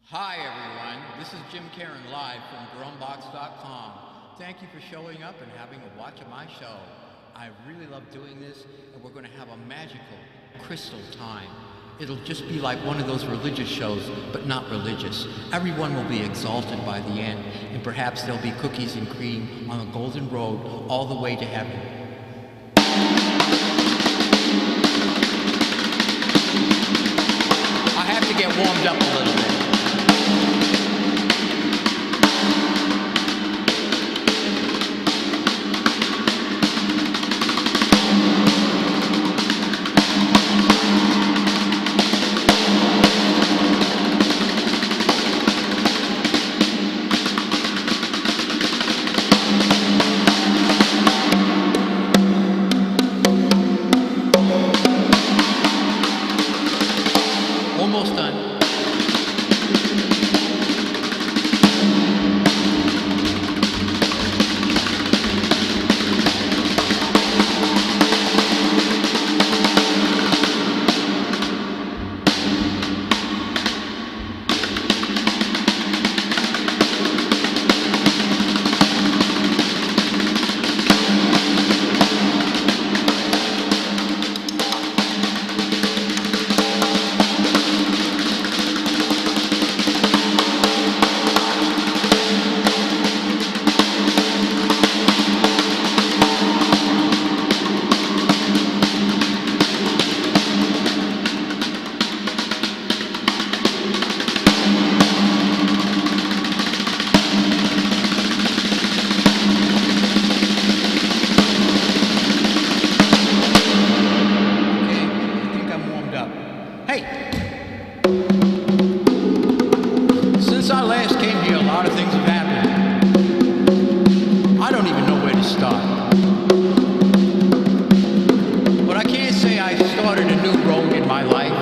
Hi everyone, this is Jim Caron live from DromeBox.com. Thank you for showing up and having a watch of my show. I really love doing this, and we're going to have a magical crystal time. It'll just be like one of those religious shows, but not religious. Everyone will be exalted by the end, and perhaps there'll be cookies and cream on the golden road all the way to heaven. I have to get warmed up a little bit. Almost done. Since I last came here, a lot of things have happened. I don't even know where to start. But I can't say I started a new road in my life.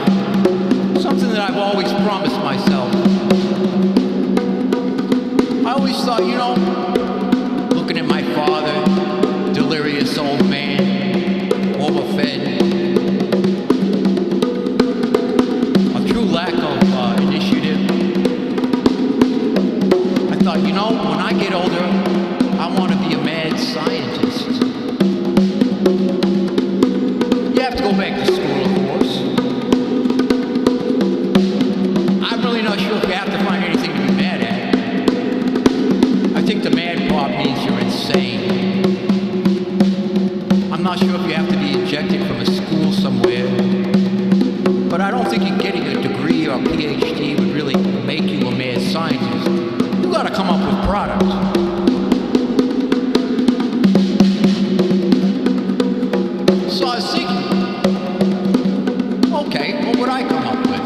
Something that I've always promised myself. I always thought, you know, looking at my father, delirious old man, overfed, lack of initiative. I thought, you know, when I get older, I want to be a mad scientist. You have to go back to school, of course. I'm really not sure if you have to find anything to be mad at. I think the mad part means you're insane. I'm not sure if you have to be ejected from a school somewhere. But I don't think getting a degree or a PhD would really make you a mad scientist. You gotta come up with products. So I was thinking, okay, what would I come up with?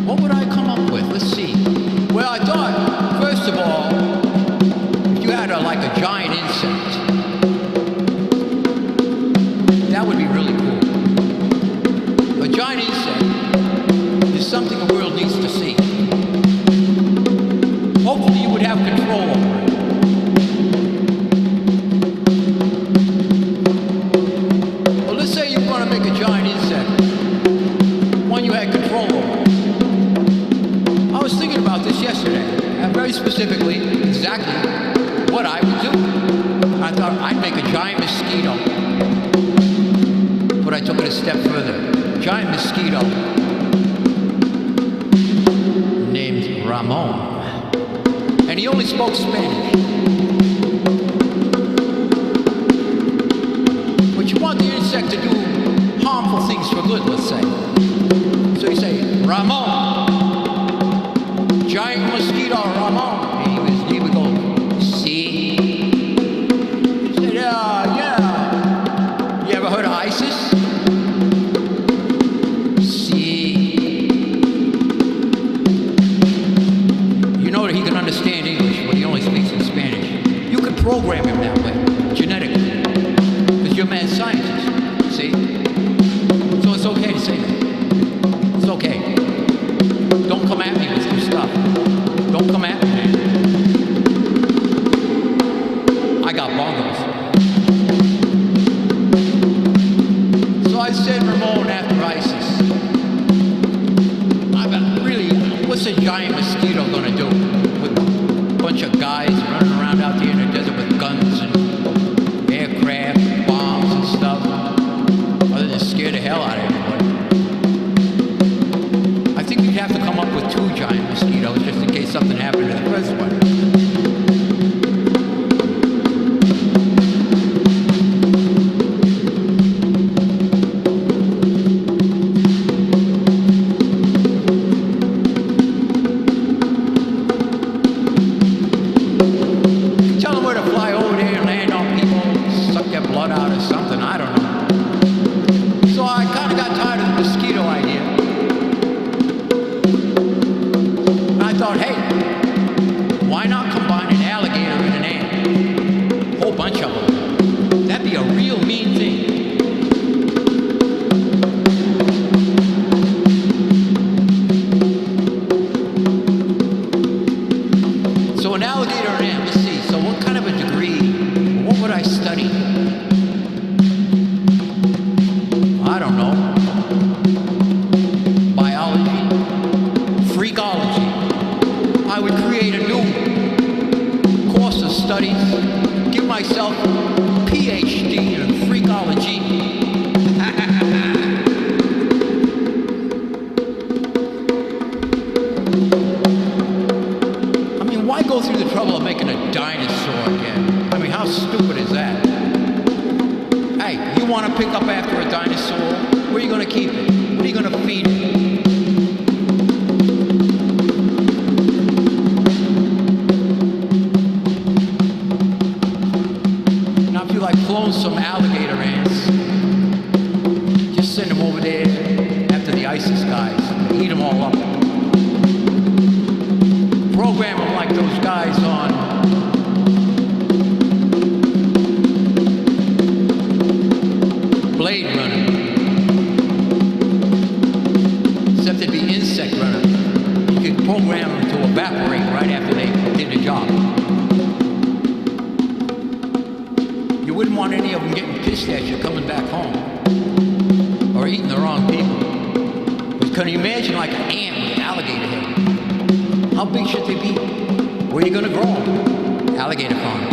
What would I come up with? Let's see. Well, I thought, first of all, if you had like a giant insect, that would be really cool. A giant insect is something the world needs to see. Hopefully you would have control over it. Well, let's say you're going to make a giant insect, one you had control over. I was thinking about this yesterday, and very specifically, exactly what I would do. I thought I'd make a giant mosquito. But I took it a step further. Giant mosquito named Ramon. And he only spoke Spanish. But you want the insect to do harmful things for good, let's say. So you say, Ramon. Giant mosquito, Ramon. And he would go, see? He said, yeah. You ever heard of ISIS? He can understand English, but he only speaks in Spanish. You could program him that way, genetically, because you're a mad scientist, see? So it's okay to say that. It's okay. What are you gonna feed her? Now if you like clone some alligator ants, just send them over there after the ISIS guys. Eat them all up. Program them like those guys on Blade Runner. Except it'd be insect runner. You could program them to evaporate right after they did the job. You wouldn't want any of them getting pissed at you coming back home or eating the wrong people. But can you imagine like an ant with an alligator head? How big should they be? Where are you going to grow them? Alligator farm.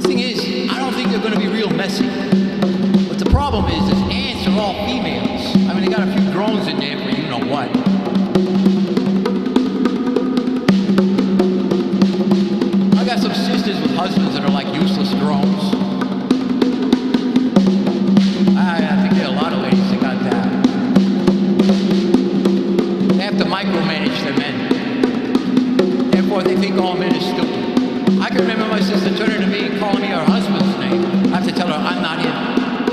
Thing is, I don't think they're going to be real messy. But the problem is ants are all females. I mean, they got a few drones in there for you know what. I got some sisters with husbands that are like useless drones. I think there are a lot of ladies that got that. They have to micromanage their men. Therefore, they think all men are stupid. I can remember my sister turning to me and calling me her husband's name. I have to tell her, I'm not him.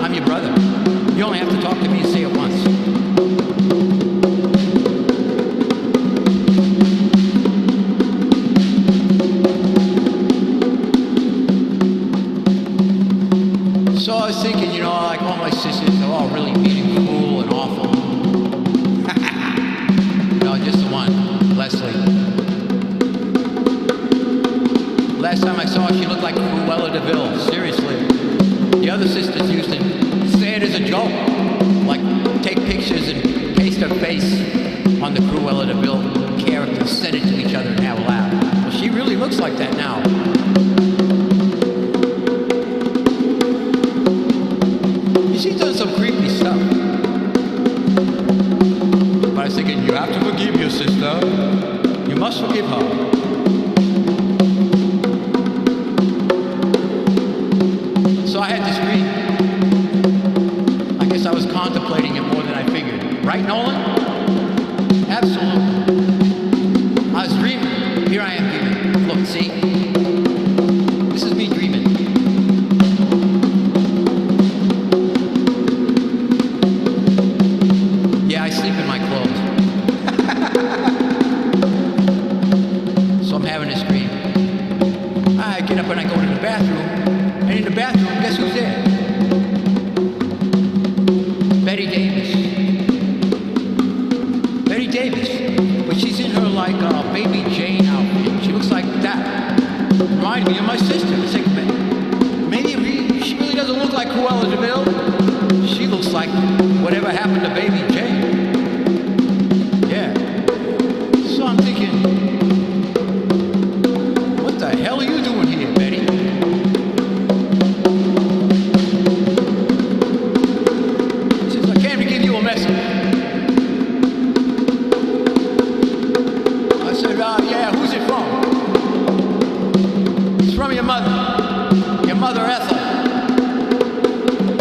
I'm your brother. You only have to talk to me and say it once. So I was thinking, you know, like all my sisters, they're all really mean and cruel and awful. No, just the one, Leslie. Last time I saw her, she looked like Cruella de Vil, seriously. The other sisters used to say it as a joke, like take pictures and paste her face on the Cruella de Vil character, send it to each other and have a laugh. Well, she really looks like that now. She's done some creepy stuff. But I was thinking, you have to forgive your sister. You must forgive her. So I had this dream. I guess I was contemplating it more than I figured. Right, Nolan? Absolutely. I was dreaming. Here I am dreaming. Look, see? This is me dreaming. I sleep in my clothes. So I'm having this dream. I get up and I go to the bathroom. And in the bathroom, guess who's there? Betty Davis. Betty Davis. But she's in her like baby Jane outfit. She looks like that. Reminds me of my sister. It's like, maybe she really doesn't look like Cruella de Vil. She looks like whatever happened to baby Jane. So I'm thinking, what the hell are you doing here, Betty? She says, I came to give you a message. I said, yeah, who's it from? It's from your mother Ethel.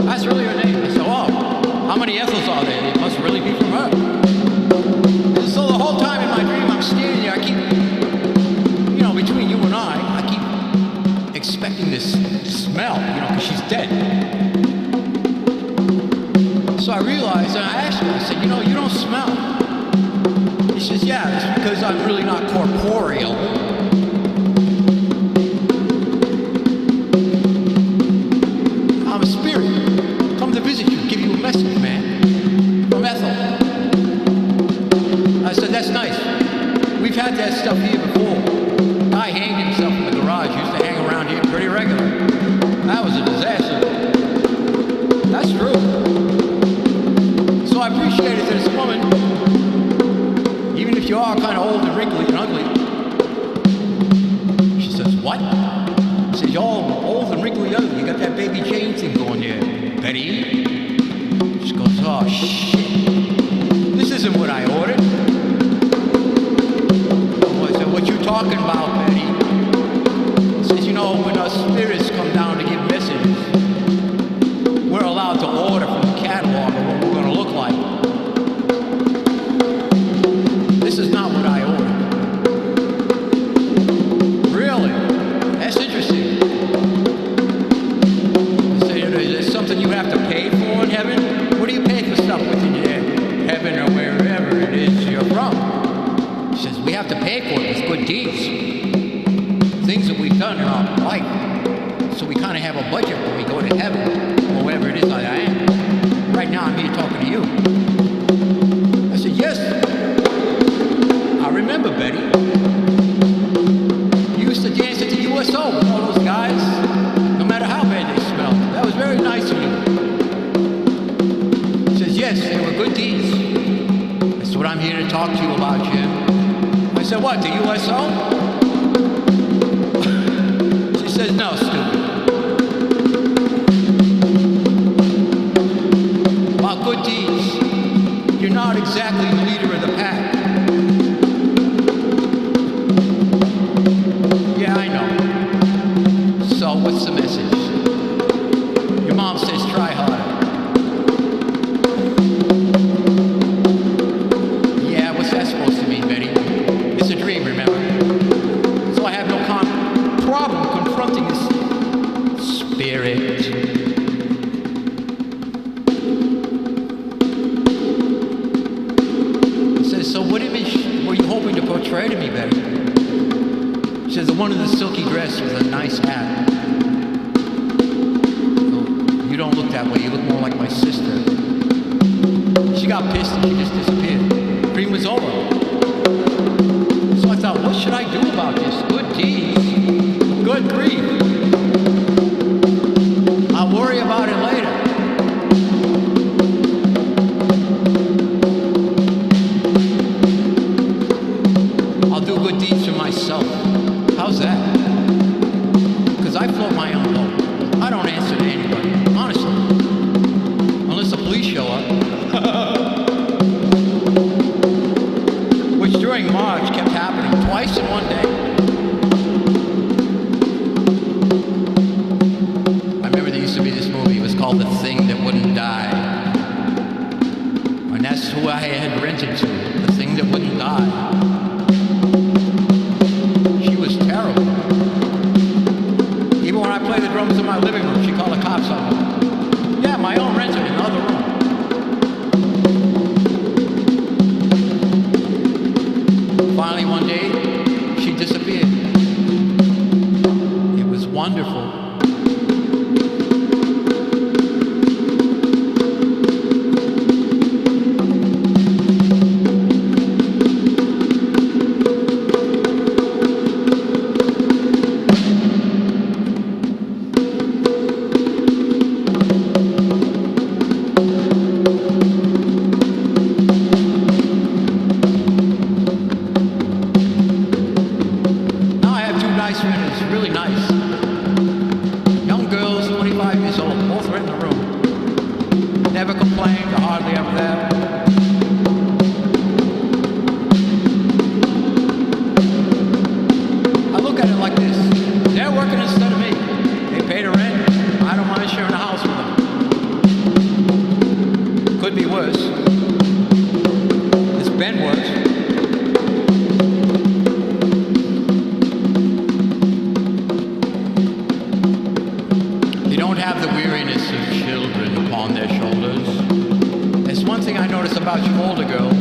That's really her name. I said, oh, how many Ethels are there? It must really be from her. And so the whole time in my dream, I'm standing there, I keep, you know, between you and I keep expecting this smell, you know, because she's dead. So I realized, and I asked her, I said, you know, you don't smell. He says, yeah, it's because I'm really not corporeal. I'm a spirit. Come to visit you, give you a message, man. From Ethel. I said, that's nice. We've had that stuff here before. Guy hanged himself in the garage. Used to hang around here pretty regular. That was a disaster. That's true. So I appreciate it that this woman, even if you are kind of old and wrinkly and ugly, she says, what? I said, you're all old and wrinkly ugly. You got that baby Jane thing going there, Betty. She goes, oh, shit. This isn't what I ordered. I said, what you talking about, Betty? She says, you know, when our spirits come down to give messages, pay for it with good deeds. Things that we've done in our life. So we kind of have a budget when we go to heaven, or whatever it is I am. Right now I'm here talking to you. I said, yes. I remember, Betty. You used to dance at the USO with all those guys, no matter how bad they smelled. That was very nice of you. He says, yes, they were good deeds. That's what I'm here to talk to you about, Jim. I said, what, the USO? She says, no, stupid. About good deeds. You're not exactly the leader of the pack. Yeah, I know. So, what's the message? Your mom says try harder. Yeah, what's that supposed to mean, Betty? It's a dream, remember? So I have no problem confronting this spirit. He says, so what image were you hoping to portray to me, Betty? She says, the one in the silky dress with a nice hat. Oh, you don't look that way. You look more like my sister. She got pissed and she just disappeared. Dream was over. So I thought, what should I do about this? Good deeds. Good grief. I'll worry about it later. I'll do good deeds for myself. How's that? Because I float my own boat. I don't answer to anybody, honestly. Unless the police show up. Which during March kept happening twice in one day. I remember there used to be this movie. It was called The Thing That Wouldn't Die. And that's who I had rented to. The Thing That Wouldn't Die. Even when I play the drums in my living room, she called the cops on me. Yeah, my own renter in another room. Finally, one day, she disappeared. It was wonderful. Really nice. Young girls, 25 years old, both were in the room. Never complained, or hardly ever there. I look at it like this. They're working instead of me. They pay the rent. I don't mind sharing a house with them. Could be worse. It's been worse. Have the weariness of children upon their shoulders. There's one thing I notice about you older girls.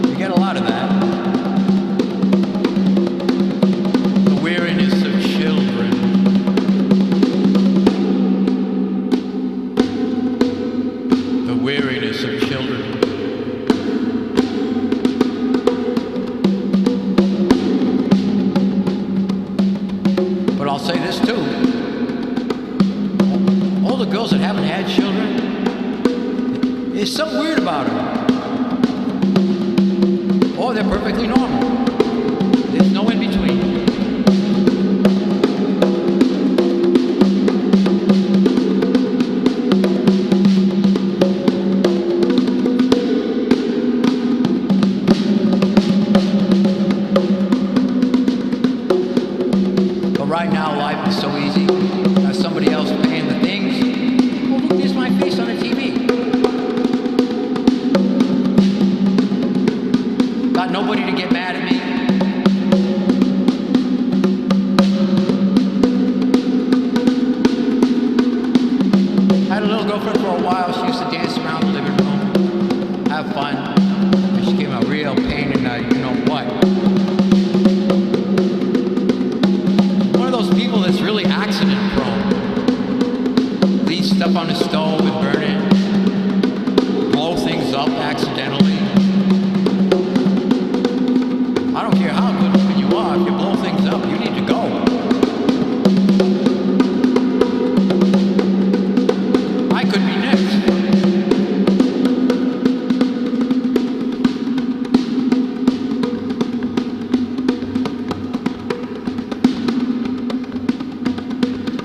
You get a lot of that. The weariness of children. The weariness of children. But I'll say this too. The girls that haven't had children, there's something weird about them. Or they're perfectly normal. There's no in between. But right now, life is so easy. Got somebody else paying the things. There's my face on the TV. Got nobody to get mad at me. Had a little girlfriend for a while. She used to dance around the living room, have fun. And she became a real pain in the you know what. stuff on the stove and burn it, blow things up accidentally. I don't care how good looking you are, if you blow things up, you need to go. I could be next.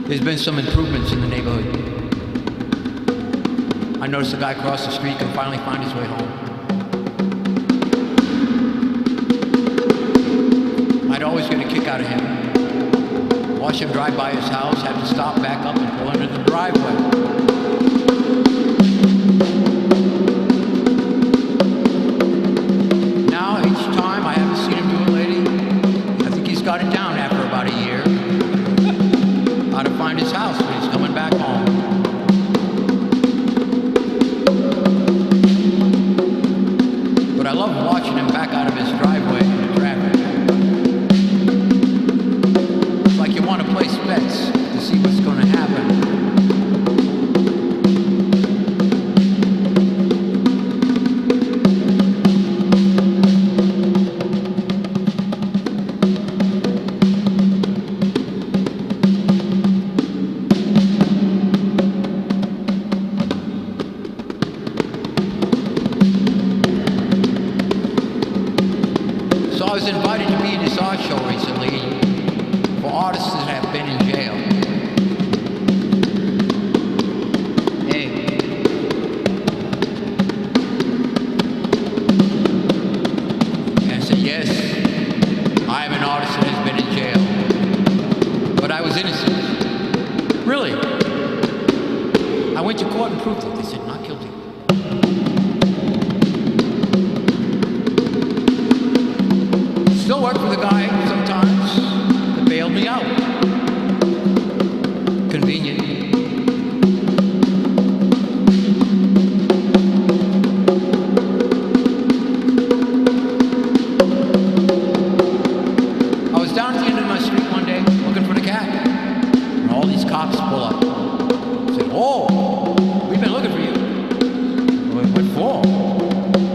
There's been some improvements in the neighborhood. I noticed a guy across the street can finally find his way home. I'd always get a kick out of him. Watch him drive by his house, have to stop, back up, and pull into the driveway. Now, each time I haven't seen him do it lately, I think he's got it down after about a year. How to find his house when he's coming back home. But I love watching him back out of his driveway in the traffic. It's like you want to place bets to see what's going to happen. So I was invited to be in this art show recently for artists that have been in jail. Hey. And I said, yes, I am an artist that has been in jail. But I was innocent. Really. I went to court and proved it. They said, not guilty. Still work for the guy sometimes that bailed me out. Convenient. I was down at the end of my street one day looking for the cat, and all these cops pull up. I said, oh, we've been looking for you. What for?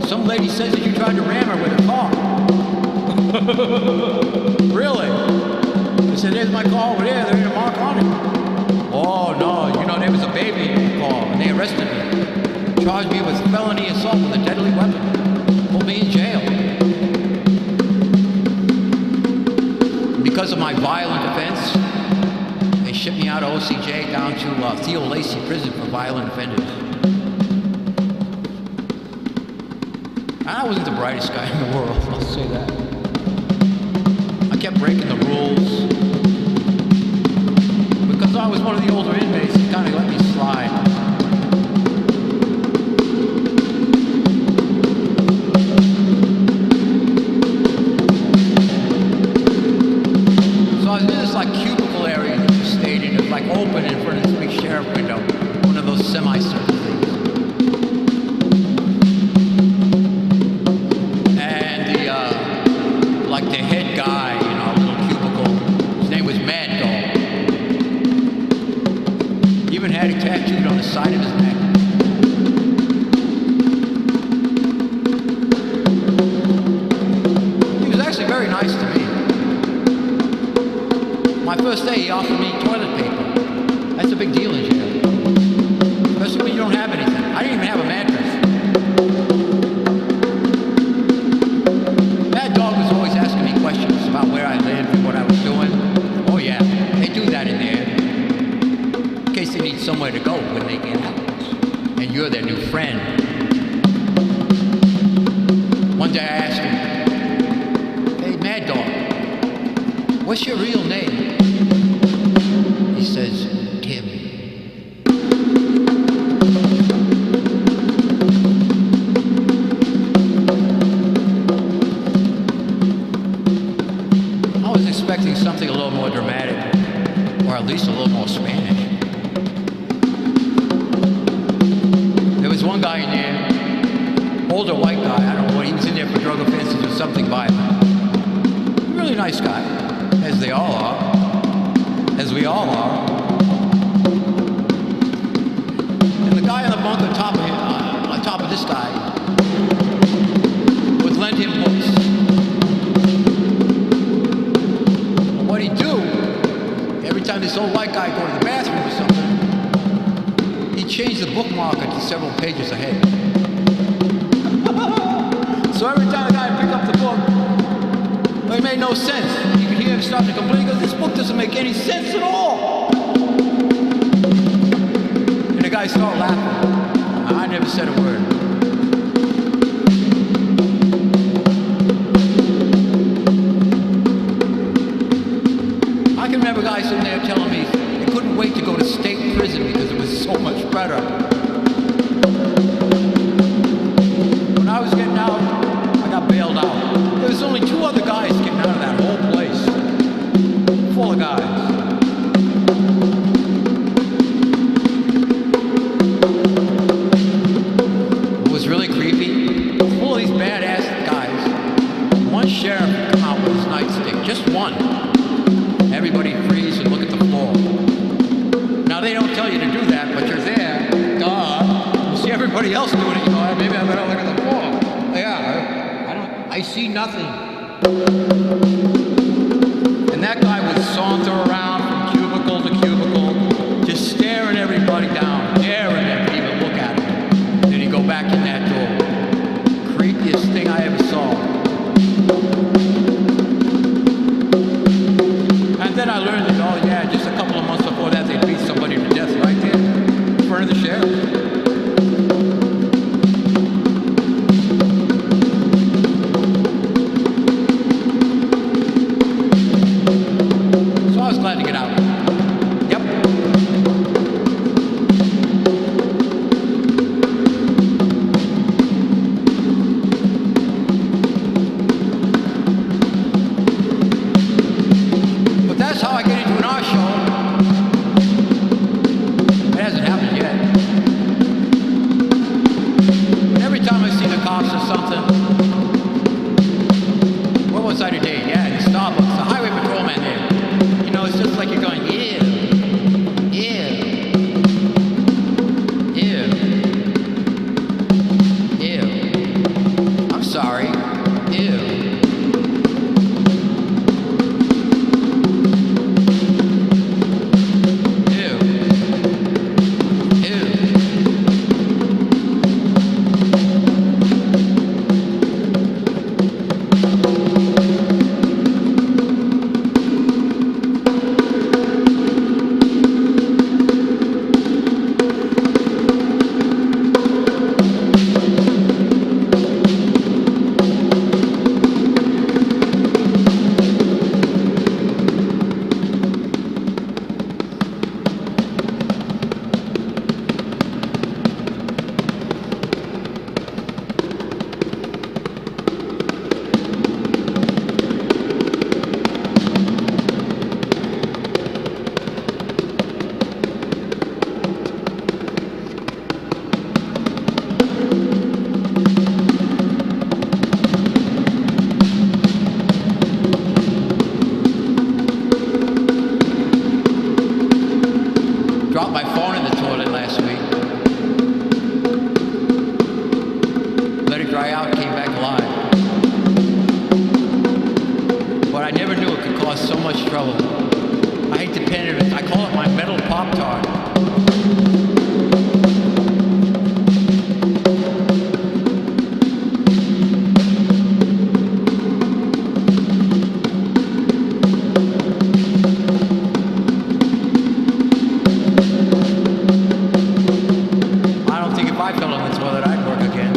Some lady says that you tried to ram her with a car. Really? I said, there's my car over there. There ain't a mark on it. Oh, no. You know, there was a baby in the car, and they arrested me. Charged me with felony assault with a deadly weapon. Put me in jail. Because of my violent offense, they shipped me out of OCJ down to Theo Lacey Prison for violent offenders. I wasn't the brightest guy in the world, I'll say that. I kept breaking the rules. Because I was one of the older inmates, he kind of let me slide. So I was in this like cubicle area that you stayed in. It was like open in front of this big sheriff window. One of those semicircle things. And the head guy, you know, a little cubicle, his name was Mad Dog. He even had it tattooed on the side of his neck. He was actually very nice to me. My first day, he offered me toilet paper. That's a big deal in jail. Especially when you don't have anything. I didn't even have a mattress. Mad Dog was always asking me questions about where I lived and what I was doing. Oh yeah, they do that in there. In case they need somewhere to go when they get out. And you're their new friend. One day I asked him, hey Mad Dog, what's your real name? He says, Tim. I was expecting something a little more dramatic, or at least a little more Spanish. There was one guy in there, older white guy, I don't know what, he was in there for drug offenses or something violent. Really nice guy, as they all are. As we all are. this guy would lend him books. But what he'd do, every time this old white guy would go to the bathroom or something, he'd change the bookmarker to several pages ahead. So every time the guy would pick up the book, well, it made no sense. You could hear him start to complain, because this book doesn't make any sense at all. And the guy started laughing. I never said a word. I can remember guys sitting there telling me they couldn't wait to go to state prison because it was so much better. When I was getting out, I got bailed out. There was only 2 other guys getting out of that whole place. Full of guys. What was really creepy, full of these badass guys. One sheriff would come out with his nightstick, just one. Everybody freeze and look at the floor. Now they don't tell you to do that, but you're there. Duh. You see everybody else doing it, you go, maybe I better look at the floor. Yeah, I see nothing. And that guy would saunter around from cubicle to cubicle, just staring everybody down, daring them to even look at him. Then he'd go back in that door. Creepiest thing I ever saw. And then I learned that, oh yeah, just a couple of months before that, they beat somebody to death right there in front of the sheriff. Glad to get out. Yep. But that's how I get into an art show. It hasn't happened yet. But every time I see the cops or something, where was I today? Yeah, in Starbucks, the highway patrolman there. It's just like you're going, ew, ew, ew, ew. I'm sorry, ew. Ew. Ew. Dropped my phone in the toilet last week. Let it dry out, came back alive. But I never knew it could cause so much trouble. I hate to pen it, I call it my metal Pop-Tart. If I fell in the toilet, I'd work again.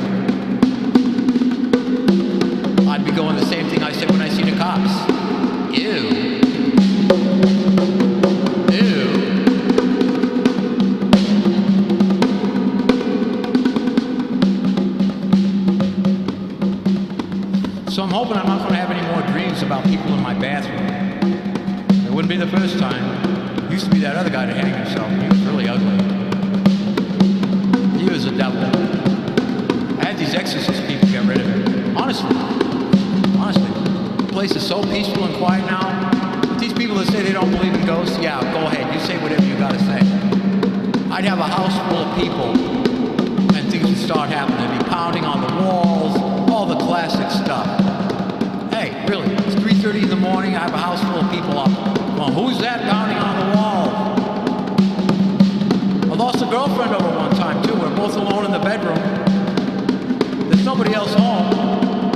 I'd be going the same thing I said when I see the cops. Ew. Ew. So I'm hoping I'm not going to have any more dreams about people in my bathroom. It wouldn't be the first time. Used to be that other guy that hanged himself. He was really ugly. He was a devil. I had these exorcist people get rid of him. Honestly. The place is so peaceful and quiet now. These people that say they don't believe in ghosts, yeah, go ahead. You say whatever you gotta say. I'd have a house full of people and things would start happening. They'd be pounding on the walls, all the classic stuff. Hey, really, it's 3:30 in the morning, I have a house full of people up. Well, who's that pounding on the wall? I lost a girlfriend over one time, too. We're both alone in the bedroom. There's nobody else home.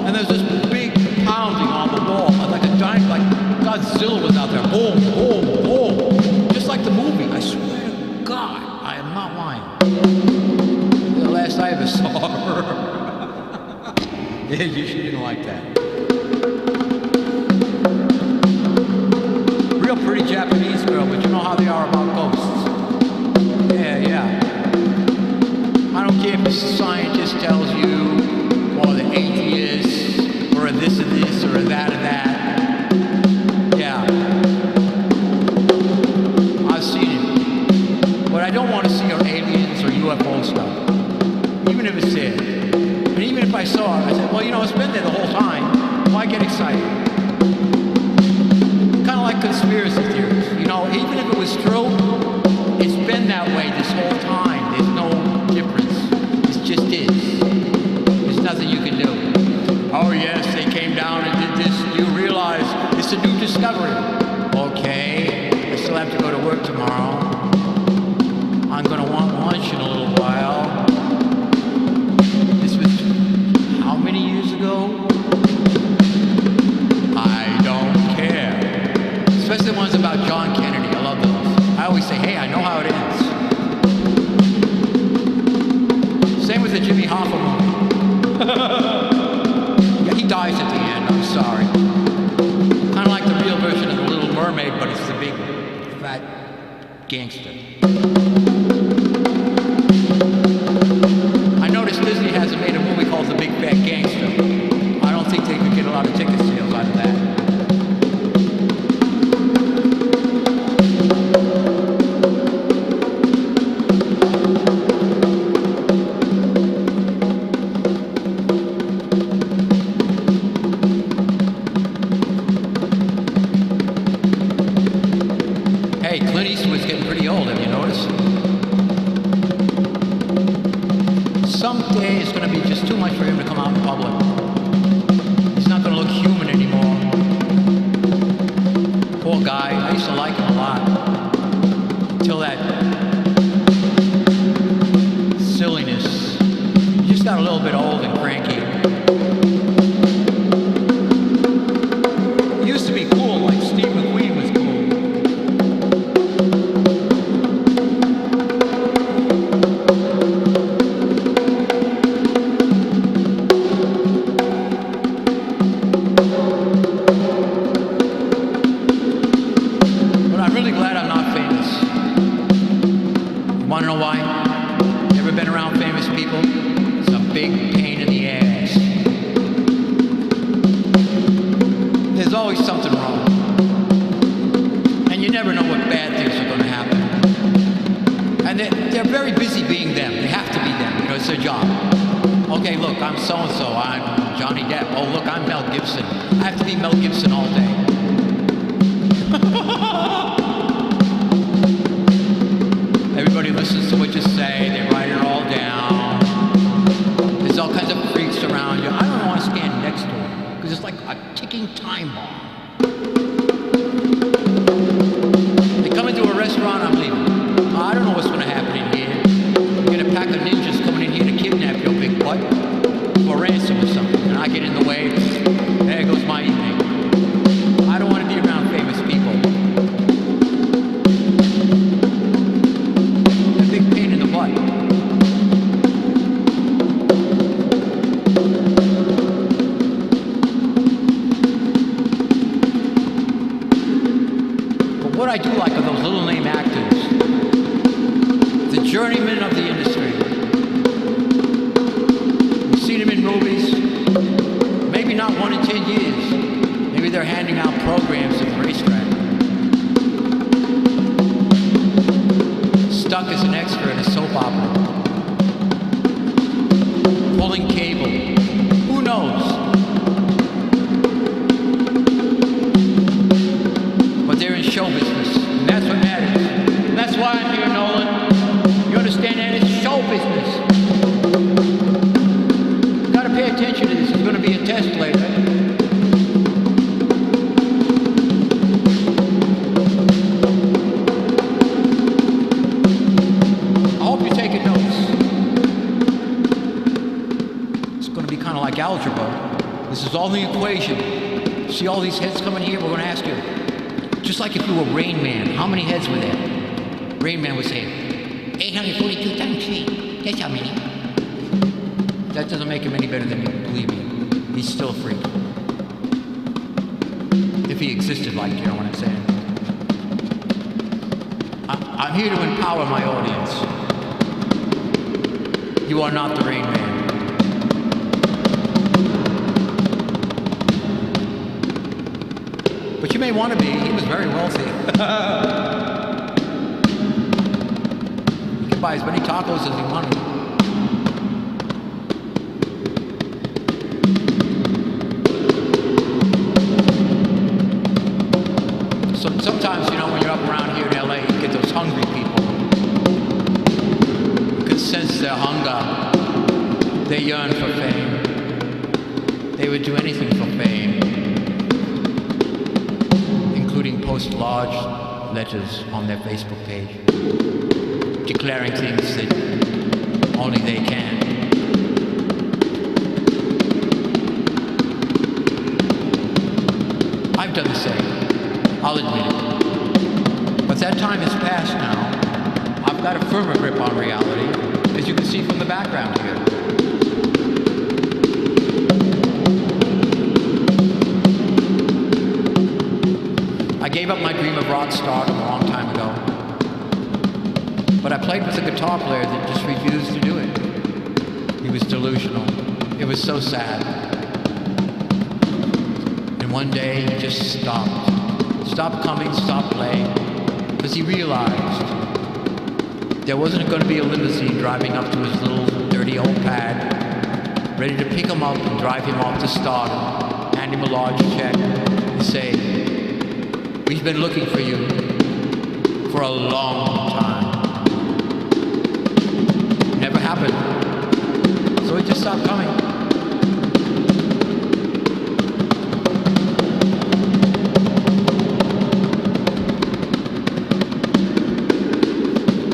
And there's this big pounding on the wall, like a giant, like Godzilla was out there. Boom, boom, boom. Just like the movie. I swear to God, I am not lying. The last I ever saw her. Yeah, she didn't like that. Real pretty Japanese girl, but you know how they are about ghosts. Yeah. I don't care if the scientist tells you, or the atheist, or a this and this, or a that and that. Yeah. I've seen it. What I don't want to see are aliens or UFO stuff. Even if it's there. And even if I saw it, I said, well, you know, it's been there the whole time. Why get excited? Kind of like conspiracy theories. You know, even if it was true, it's been that way this whole time. There's no difference. It just is. There's nothing you can do. Oh, yes, they came down and did this. You realize it's a new discovery. Okay, I still have to go to work tomorrow. I'm going to want lunch in a little while. This was how many years ago? I don't care. Especially the ones about John Kennedy. I love those. I always say, hey, I know how it ends. Same with the Jimmy Hoffa movie. Yeah, he dies at the end. I'm sorry. Kind of like the real version of The Little Mermaid, but it's the big, fat gangster. I noticed Disney hasn't made a movie called The Big Fat Gangster. I don't think they could get a lot of ticket sales out of that. Hey, Clint Eastwood's getting pretty old, have you noticed? Someday it's going to be just too much for him to come out in public. He's not going to look human anymore. Poor guy. I used to like him a lot. Until that silliness. He just got a little bit old and cranky. He used to be cool, like Steve McQueen was cool. Want to know why? Ever been around famous people? It's a big pain in the ass. There's always something wrong. And you never know what bad things are going to happen. And they're very busy being them. They have to be them. You know, it's their job. Okay, look, I'm so-and-so. I'm Johnny Depp. Oh, look, I'm Mel Gibson. I have to be Mel Gibson all day. Everybody listens to what you say, they write it all down. There's all kinds of freaks around you. I don't want to stand next to them, because it's like a ticking time bomb. They come into a restaurant, I'm leaving. I don't know what's going to happen in here. You get a pack of ninjas coming in here to kidnap your big butt for ransom or something, and I get in the way. There goes my evening. I don't want to be around famous people. What I do like are those little name actors, the journeymen of the industry. You've seen them in movies, maybe not 1 in 10 years. Maybe they're handing out programs at the racetrack. Stuck as an extra in a soap opera. Pulling cable. Who knows? They're in show business, and that's what matters. And that's why I'm here, Nolan. You understand that? It's show business. algebra. This is all the equation. See all these heads coming here? We're going to ask you, just like if you were Rain Man, how many heads were there? Rain Man would say, 842 times 3. That's how many. That doesn't make him any better than you, believe me. He's still a freak. If he existed like, you know what I'm saying? I'm here to empower my audience. You are not the Rain Man. But you may want to be. He was very wealthy. He could buy as many tacos as he wanted. So sometimes, you know, when you're up around here in LA, you get those hungry people. You can sense their hunger. They yearn for fame. They would do anything for fame. Post large letters on their Facebook page, declaring things that only they can. I've done the same, I'll admit it. But that time has passed now. I've got a firmer grip on reality, as you can see from the background here. I gave up my dream of rock stardom a long time ago. But I played with a guitar player that just refused to do it. He was delusional. It was so sad. And one day he just stopped. Stopped coming, stopped playing. Because he realized there wasn't going to be a limousine driving up to his little dirty old pad, ready to pick him up and drive him off to stardom, hand him a large check, and say, "We've been looking for you for a long time." Never happened. So it just stopped coming.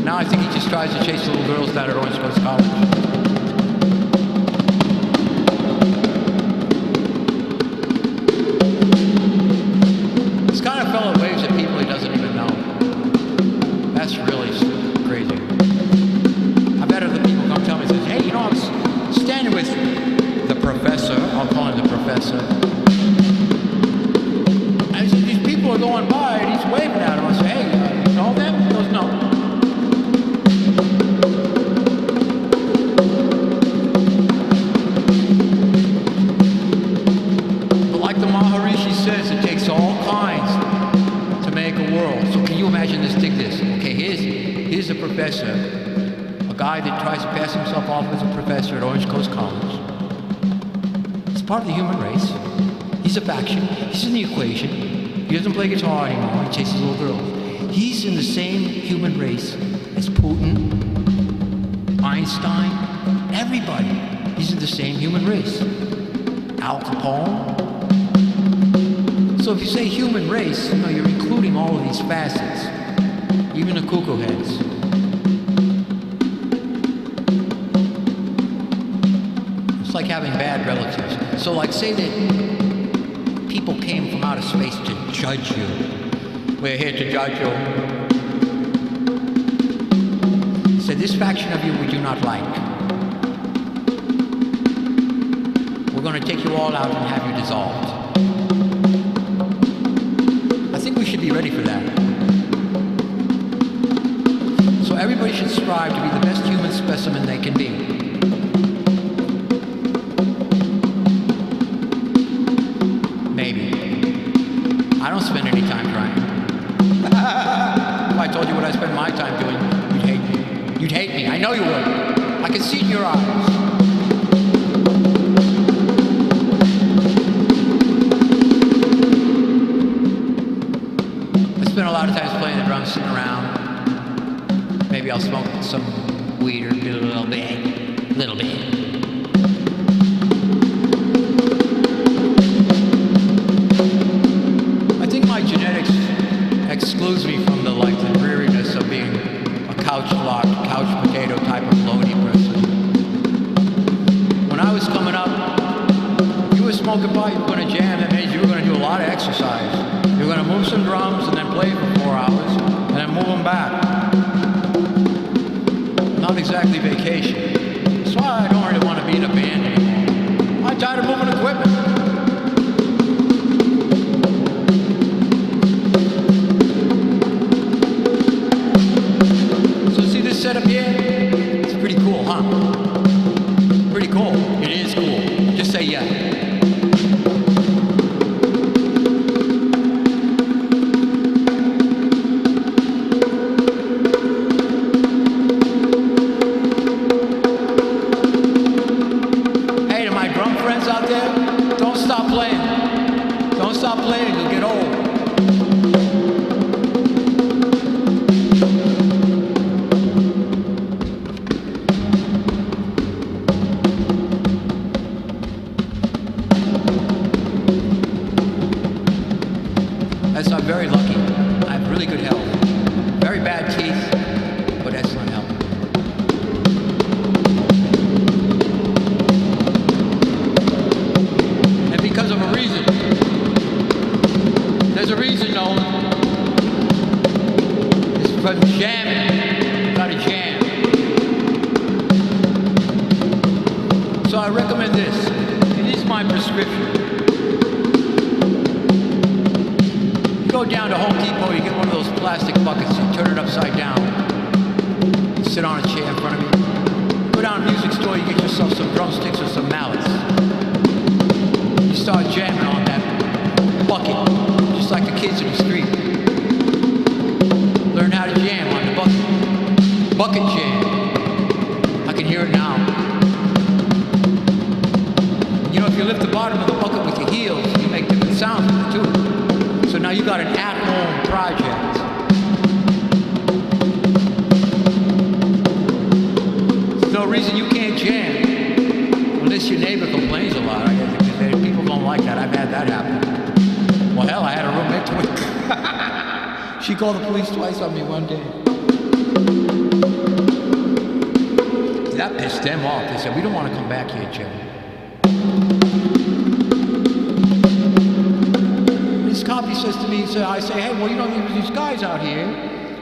Now I think he just tries to chase little girls down at Orange Coast College. A guy that tries to pass himself off as a professor at Orange Coast College. He's part of the human race. He's a faction. He's in the equation. He doesn't play guitar anymore. He chases little girls. He's in the same human race as Putin, Einstein, everybody. He's in the same human race. Al Capone. So if you say human race, you know, you're including all of these facets, even the cuckoo heads. It's like having bad relatives. So like say that people came from outer space to judge you. We're here to judge you. Say this faction of you we do not like. We're going to take you all out and have you dissolved. I think we should be ready for that. So everybody should strive to be the best human specimen they can be. I don't spend any time trying. If I told you what I spend my time doing, you'd hate me. You'd hate me. I know you would. I can see it in your eyes. I spend a lot of times playing the drums, sitting around. Maybe I'll smoke some weed or do a little bit. Little bit. Excludes me from the dreariness of being a couch potato type of lonely person. When I was coming up, smoking pot, you're going to jam. That means you're going to do a lot of exercise. You're going to move some drums and then play for 4 hours and then move them back. Not exactly vacation. That's why I don't really want to be in a band anymore. I'm tired of moving equipment. So see this setup here? It's pretty cool, huh? Pretty cool. It is cool. Just say yeah. I'm very lucky. I have really good health. Very bad teeth, but excellent health. And because of a reason. There's a reason, Nolan. It's from jamming. Gotta jam. So I recommend this. It is my prescription. Go down to Home Depot, you get one of those plastic buckets, you turn it upside down, you sit on a chair in front of you. Go down to a music store, you get yourself some drumsticks or some mallets. You start jamming on that bucket, just like the kids in the street. Learn how to jam on the bucket. Bucket jam. I can hear it now. You know, if you lift the bottom of the bucket with your heels, you make different sounds with it too. So now you got an at-home project. There's no reason you can't jam, unless your neighbor complains a lot. I guess people don't like that. I've had that happen. Well, hell, I had a roommate twin. She called the police twice on me one day. That pissed them off. They said, "We don't want to come back here, Jim." Copy says to me, I say, "Hey, well, you know, there was these guys out here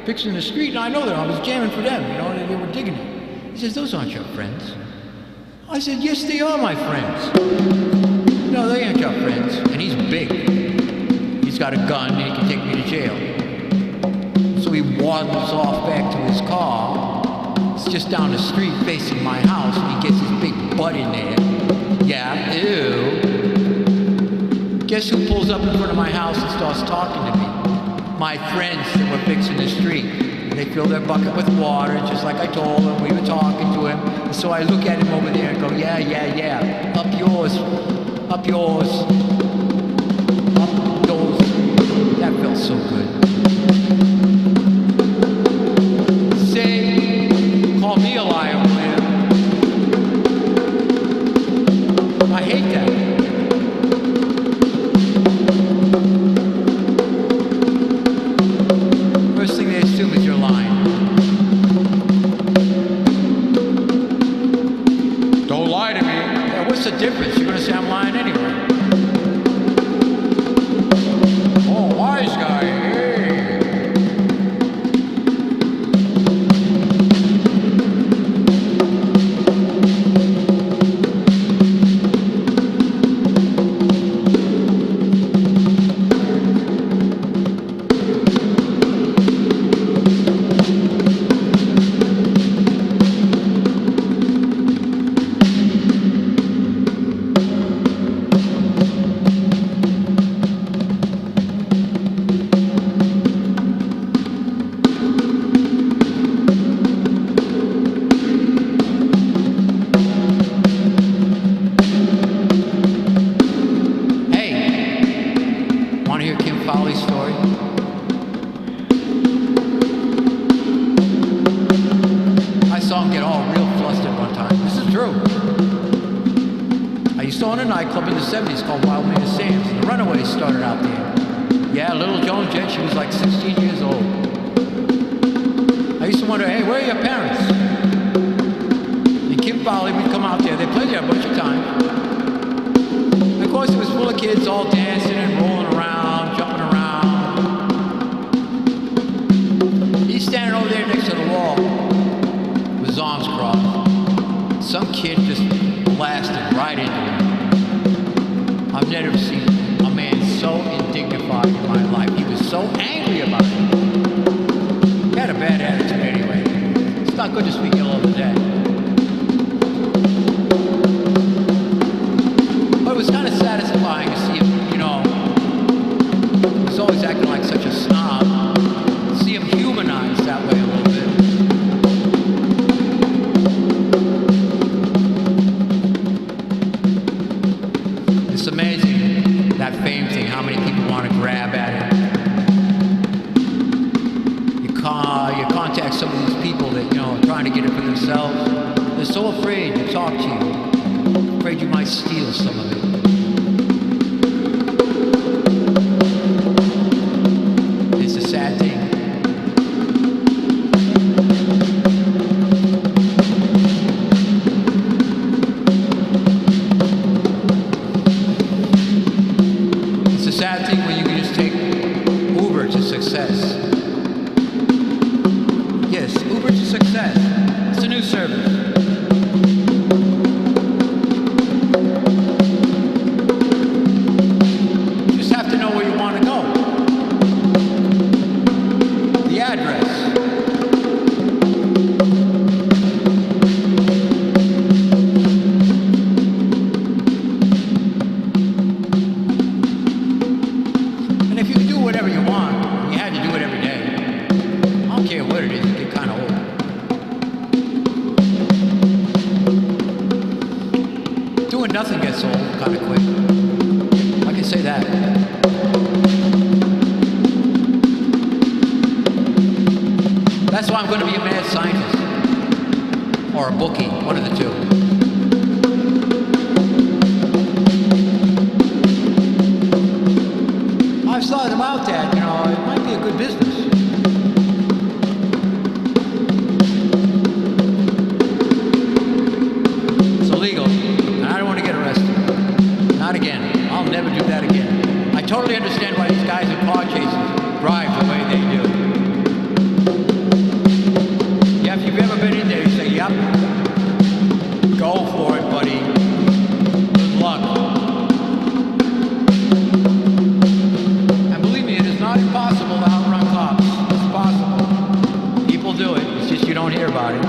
fixing the street, and I know them. I was jamming for them, you know, and they were digging it." He says, "Those aren't your friends." I said, "Yes, they are my friends." "No, they ain't your friends." And he's big. He's got a gun, and he can take me to jail. So he waddles off back to his car. It's just down the street facing my house, and he gets his big butt in there. Yeah, ew. Guess who pulls up in front of my house and starts talking to me? My friends that were fixing the street. They fill their bucket with water, just like I told them. We were talking to him. And so I look at him over there and go, yeah, yeah, yeah. Up yours. Up yours. Up yours. That felt so good. Say, call me a liar, man. I hate that. What's the difference? You're going to say I'm lying anyway. Oh, wise guy, hey. Nightclub in the 70s called Wild Man Sam's. The Runaways started out there. Yeah, little Joan Jett, she was like 16 years old. I used to wonder, hey, where are your parents? And Kim Fowley would come out there. They played there a bunch of times. And of course, it was kids all dancing and rolling around, jumping around. He's standing over there next to the wall with his arms crossed. Some kid just blasted right into him. I've never seen a man so indignified in my life. He was so angry about it. He had a bad attitude anyway. It's not good to speak ill of the dead. But it was kind of satisfying to see him, you know, he's always acting like such a snob. See him humanized that way a little bit. It's amazing, that fame thing, how many people want to grab at it. You contact some of these people that, you know, are trying to get it for themselves. They're so afraid to talk to you. Afraid you might steal some of it. It's a sad thing. It's a sad thing when you can just take Uber to success. Yes, Uber to success. It's a new service. You just have to know where you want to go. The address. And if you can do whatever you want, you had to do it every day. I don't care what it is, it get kind of old. Doing nothing gets old kind of quick. I can say that. That's why I'm going to be a mad scientist. Or a bookie, one of the two. I've thought about that, you know, it might be a good business. It's illegal, and I don't want to get arrested. Not again. I'll never do that again. I totally understand why these guys in car chases drive the way they do. Yeah, if you've ever been in there, you say, yep, go for it, buddy. Good luck. And believe me, it is not impossible to outrun cops. It's possible. People do it. It's just you don't hear about it.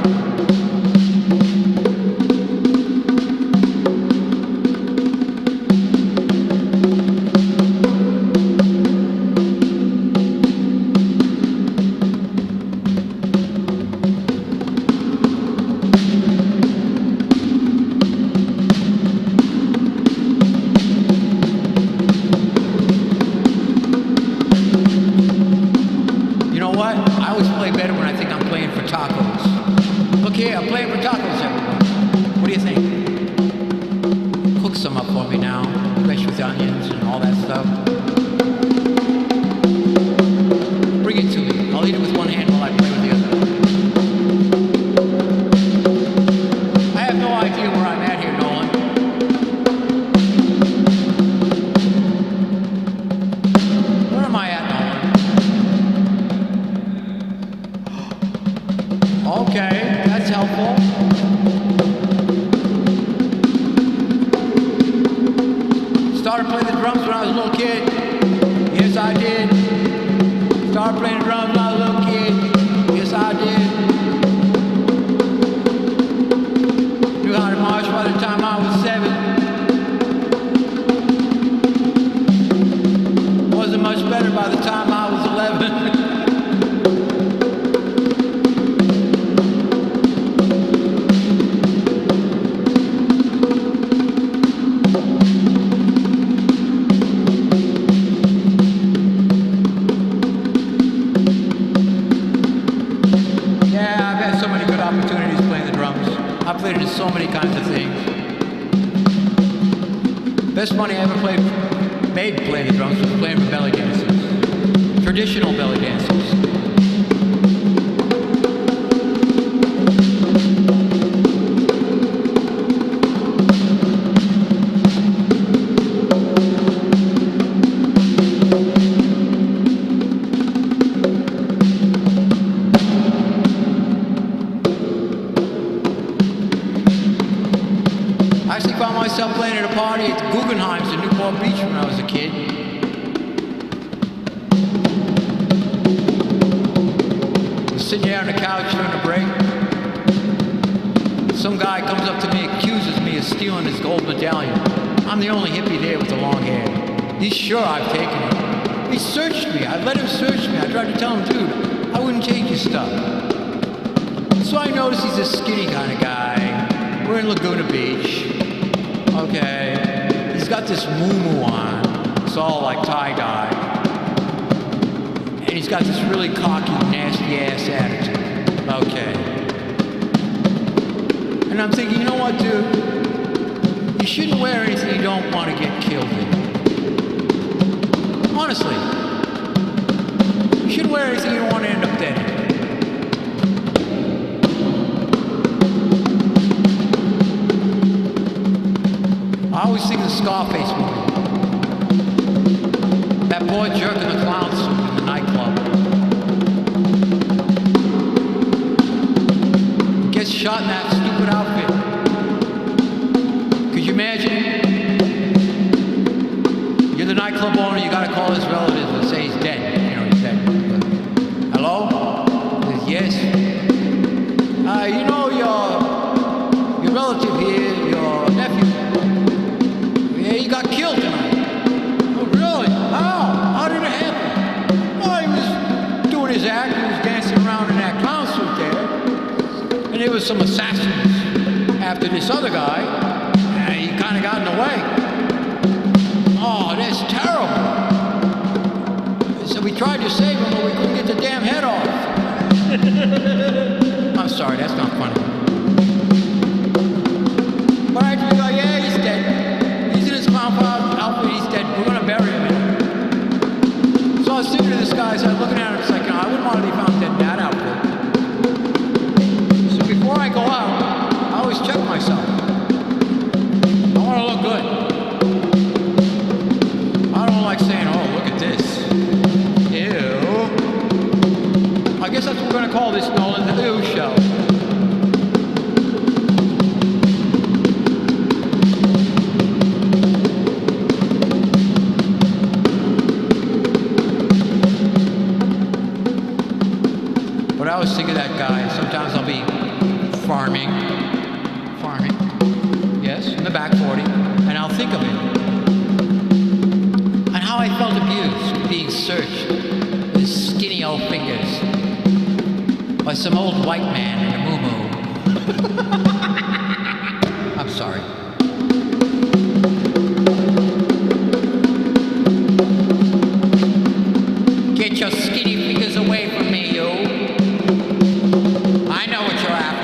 You know what? I always play better when I think I'm playing for tacos. Look here, I'm playing for tacos, everyone. What do you think? Cook some up for me now, fresh with onions and all that stuff. Bring it to me. I'll eat it with one hand while I play with the other. I have no idea where I'm at here, Nolan. Where am I at, Nolan? Okay, that's helpful. Started playing the drums when I was a little kid. Yes, I did. Started playing the drums when I was a little kid. Yes, I did. Knew how to march by the time I was 7. Wasn't much better by the time I was 11. I played in so many kinds of things. Best money I ever made playing the drums was playing for belly dancers. Traditional belly dancers. myself playing at a party at Guggenheim's in Newport Beach when I was a kid. I was sitting there on the couch during the break. Some guy comes up to me, accuses me of stealing his gold medallion. I'm the only hippie there with the long hair. He's sure I've taken it. He searched me. I let him search me. I tried to tell him, dude, I wouldn't take your stuff. So I noticed he's a skinny kind of guy. We're in Laguna Beach. Okay. He's got this muumuu on. It's all like tie-dye. And he's got this really cocky, nasty-ass attitude. Okay. And I'm thinking, you know what, dude? You shouldn't wear anything you don't want to get killed in. Honestly. You shouldn't wear anything you don't want to end up dead in. I always think of the Scarface movie. That boy jerk in the clown suit in the nightclub. Gets shot in that stupid outfit. Could you imagine? You're the nightclub owner, you gotta call his relatives and say he's dead. You know, he's dead. Hello? He says, yes. You know your relative here, your nephew. Yeah, he got killed tonight. Oh, really? How did it happen? Well, he was doing his act, he was dancing around in that clown suit there. And there was some assassins after this other guy, and he kind of got in the way. Oh, that's terrible. So we tried to save him, but we couldn't get the damn head off. I'm sorry, that's not funny. But I just go, yeah, he's dead. He's in his clown outfit, he's dead. We're going to bury him in it. So I was thinking to this guy, so I was looking at him, it's like, I wouldn't want to be found dead in that outfit. So before I go out, I always check myself. I want to look good. I don't like saying, oh, look at this. Ew. I guess that's what we're going to call this, Nolan, the Ew Show. But I always think of that guy. Sometimes I'll be farming, yes, in the back 40, and I'll think of him. And how I felt abused, being searched with his skinny old fingers by some old white man in a muumuu. I'm sorry. Get your skinny fingers away from me, you. I know what you're after.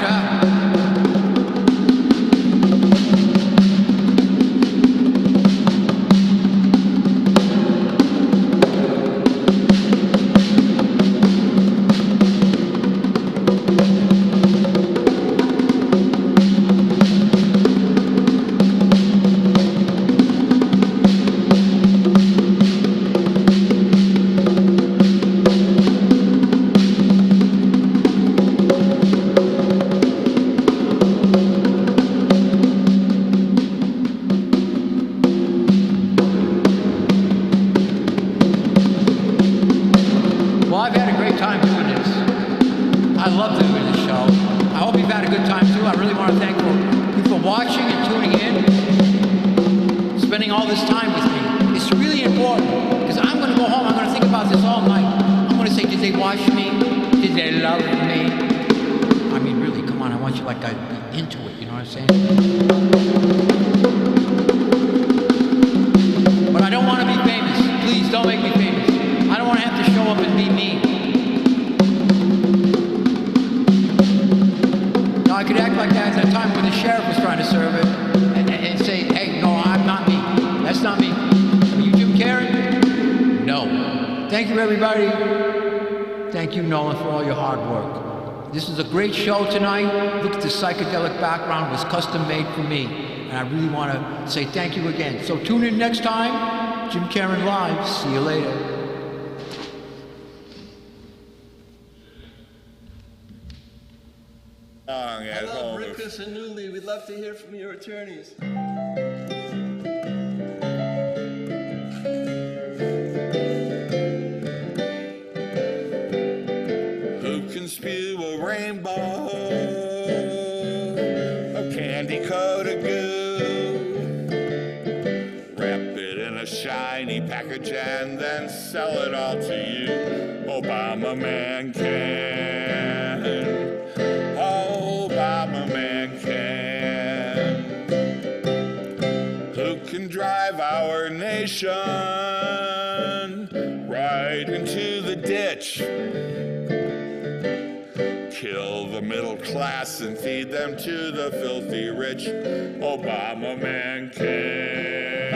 This is a great show tonight. Look at the psychedelic background. It was custom made for me. And I really want to say thank you again. So tune in next time. Jim Caron Live. See you later. Long as all the plaintiffs or newly, we'd love to hear from your attorneys. Who can spew a rainbow of candy-coated goo? Wrap it in a shiny package and then sell it all to you. Obama man can. Obama man can. Who can drive our nation right into the ditch? Kill the middle class and feed them to the filthy rich. Obama man can.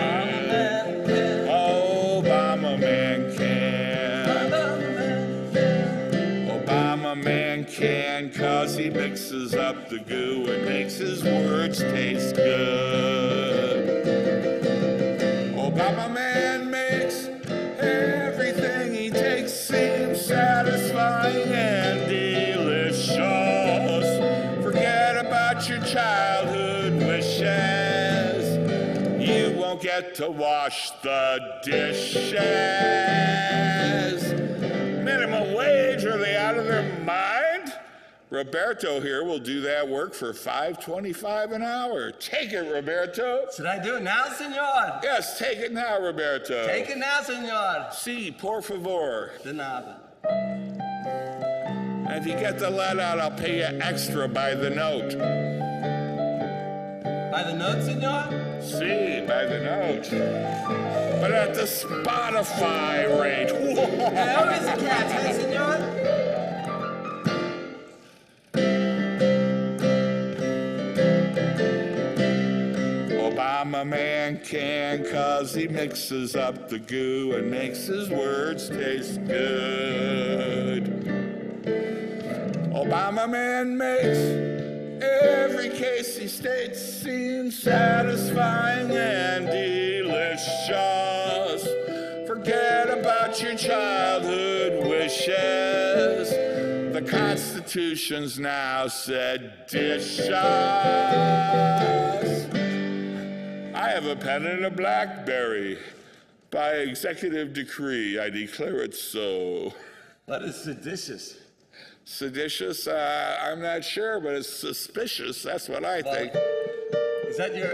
Obama man can. Obama man can, 'cause he mixes up the goo and makes his words taste good. Obama man makes everything he takes seem satisfying and delicious. Forget about your childhood wishes. You won't get to wash the dishes. Minimum wage, are they out of their mind? Roberto here will do that work for $5.25 an hour. Take it, Roberto. Should I do it now, senor? Yes, take it now, Roberto. Take it now, senor. Si, por favor. De nada. And if you get the let out, I'll pay you extra by the note. By the note, senor? Si, by the note. But at the Spotify rate. Hey, always a catch, hey, senor? Obama man can, 'cause he mixes up the goo and makes his words taste good. Obama man makes every case he states seem satisfying and delicious. Forget about your childhood wishes. The Constitution's now seditious. I have a pen and a BlackBerry. By executive decree, I declare it so. What is seditious? Seditious? I'm not sure, but it's suspicious. That's what I think. Is that your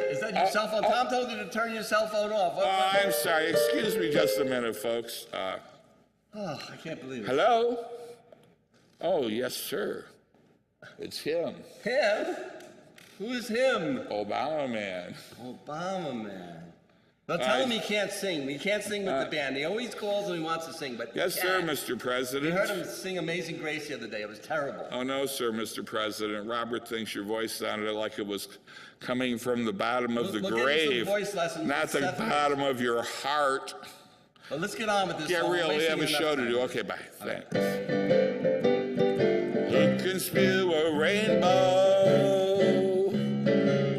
cell phone? Tom told you to turn your cell phone off. I'm sorry. Excuse me just a minute, folks. I can't believe it. Hello? Oh, yes, sir. It's him. Him? Who's him? Obama man. Obama man. Well, tell him he can't sing. He can't sing with the band. He always calls and he wants to sing, but yes, sir, Mr. President. We heard him sing Amazing Grace the other day. It was terrible. Oh, no, sir, Mr. President. Robert thinks your voice sounded like it was coming from the bottom of the we'll grave, get you some voice lessons, not the bottom of your heart. Well, let's get on with this. Get real. We have a show to do. Okay, bye. Thanks. Who can spew a rainbow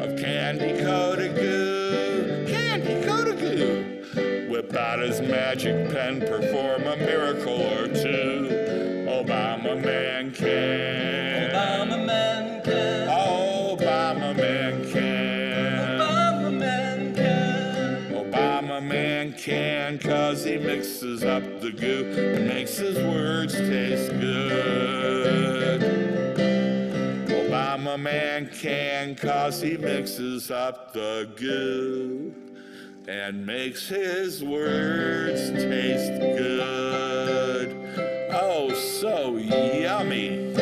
of candy-coated goo? Candy-coated goo. Whip out his magic pen, perform a miracle or two. Obama man can. Obama man can. Obama man can. Obama man can. Obama man can, 'cause he mixes up the goo and makes his words taste good. Obama man can, 'cause he mixes up the goo and makes his words taste good. Oh, so yummy.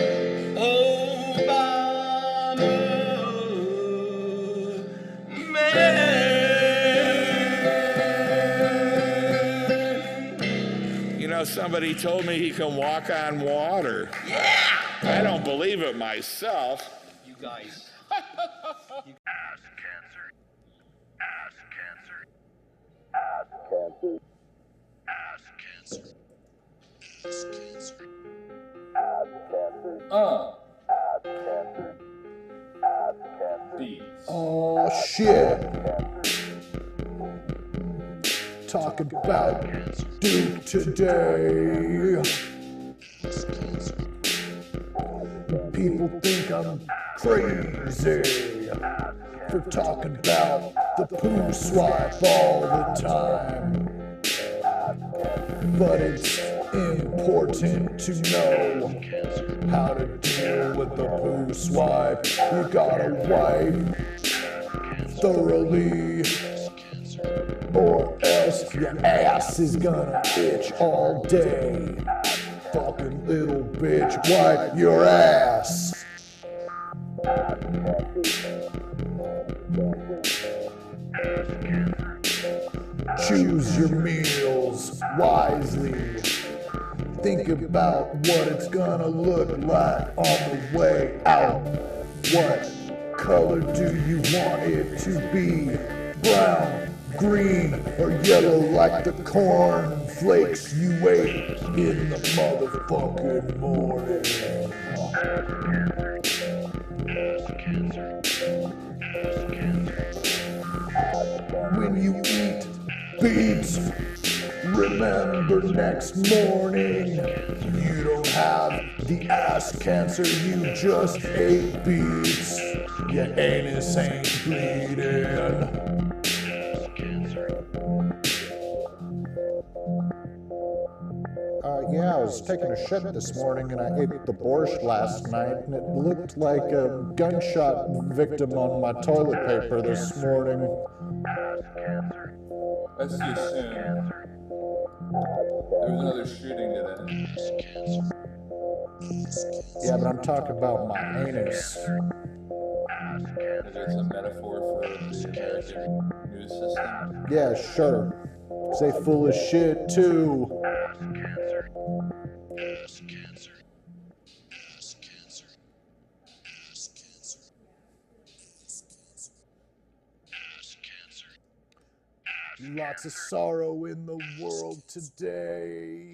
Obama man. You know, somebody told me he can walk on water. Yeah! I don't believe it myself. You guys. Ass cancer. Ass cancer. Ass cancer. Ass cancer. Ass cancer. Ass cancer. Ass cancer. Ass cancer. Oh shit. Talk about Duke today. people think I'm crazy for talking about the poo swipe all the time. But it's important to know how to deal with the poo swipe. You gotta wipe thoroughly, or else your ass is gonna itch all day. Fucking little bitch, wipe your ass. Choose your meals wisely. Think about what it's gonna look like on the way out. What color do you want it to be? Brown, green, or yellow like the corn flakes you ate in the motherfucking morning? When you eat beets, remember next morning you don't have the ass cancer, you just ate beets. Your anus ain't bleeding. Yeah, I was taking a shit this morning and I ate the borscht last night and it looked like a gunshot victim on my toilet paper this morning. That's too soon. There was another shooting today. Yeah, but I'm talking about my anus. Is it a metaphor for the American news system? Yeah, sure. Say full of shit too. Lots of sorrow in the world today.